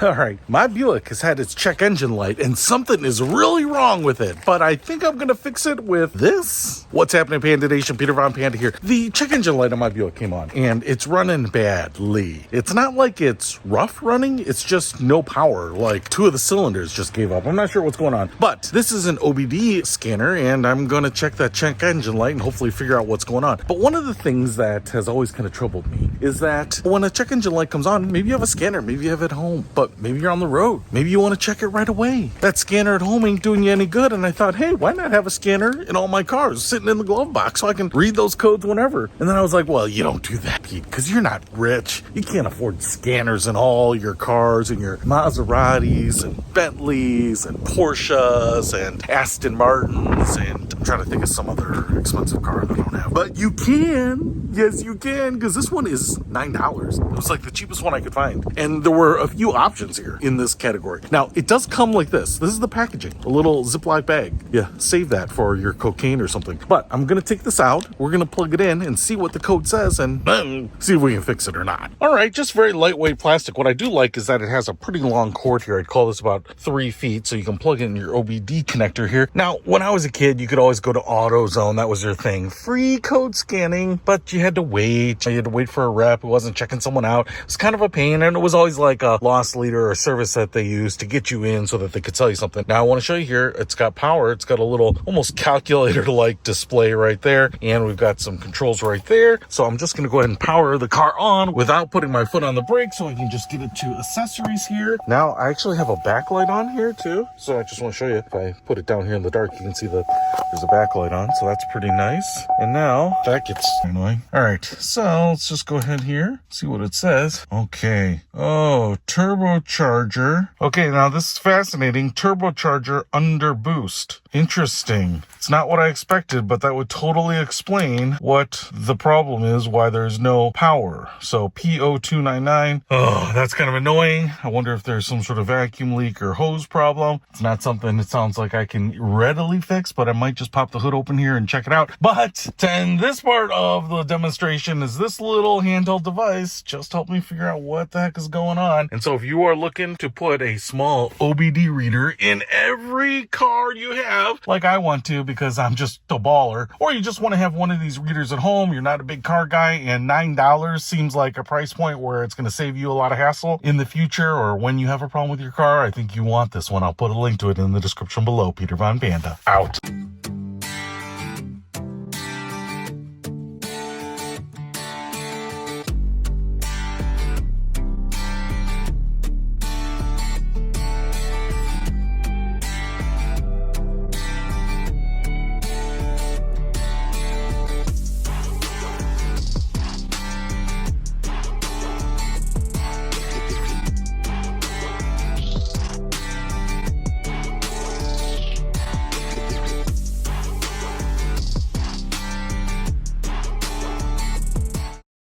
Alright, my Buick has had its check engine light and something is really wrong with it, but I think I'm gonna fix it with this. What's happening, Panda Nation? Peter Von Panda here. The check engine light on my Buick came on and it's running badly. It's not like it's rough running, it's just no power, like 2 of the cylinders just gave up. I'm not sure what's going on, but this is an OBD scanner and I'm gonna check that check engine light and hopefully figure out what's going on. But one of the things that has always kind of troubled me is that when a check engine light comes on, maybe you have a scanner, maybe you have it at home, but maybe you're on the road. Maybe you want to check it right away. That scanner at home ain't doing you any good. And I thought, hey, why not have a scanner in all my cars sitting in the glove box so I can read those codes whenever? And then I was like, well, you don't do that, Pete, because you're not rich. You can't afford scanners in all your cars and your Maseratis and Bentleys and Porsches and Aston Martins. And I'm trying to think of some other expensive car that I don't have. But you can. Yes, you can, because this one is $9. It was like the cheapest one I could find. And there were a few options here in this category. Now, it does come like this. This is the packaging, a little Ziploc bag. Yeah, save that for your cocaine or something. But I'm going to take this out. We're going to plug it in and see what the code says and see if we can fix it or not. All right, just very lightweight plastic. What I do like is that it has a pretty long cord here. I'd call this about 3 feet, so you can plug in your OBD connector here. Now, when I was a kid, you could always go to AutoZone. That was your thing. Free code scanning, but you had to wait. You had to wait for a rep who wasn't checking someone out. It's kind of a pain, and it was always like a loss leader or service that they used to get you in so that they could sell you something. Now I want to show you here, it's got power. It's got a little almost calculator-like display right there, and we've got some controls right there. So I'm just going to go ahead and power the car on without putting my foot on the brake so I can just get it to accessories here. Now I actually have a backlight on here too, so I just want to show you. If I put it down here in the dark, you can see that there's a backlight on, so that's pretty nice. And now that gets annoying. All right, so let's just go ahead here, see what it says. Okay. Oh, turbocharger. Okay, now this is fascinating. Turbocharger under boost. Interesting. It's not what I expected, but that would totally explain what the problem is, why there's no power. So P0299. Oh, that's kind of annoying. I wonder if there's some sort of vacuum leak or hose problem. It's not something it sounds like I can readily fix, but I might just pop the hood open here and check it out. But to end this part of the demonstration is this little handheld device just helped me figure out what the heck is going on. And so if you are looking to put a small OBD reader in every car you have, like I want to because I'm just a baller, or you just want to have one of these readers at home, you're not a big car guy, and $9 seems like a price point where it's going to save you a lot of hassle in the future or when you have a problem with your car, I think you want this one. I'll put a link to it in the description below. Peter Von Panda, out.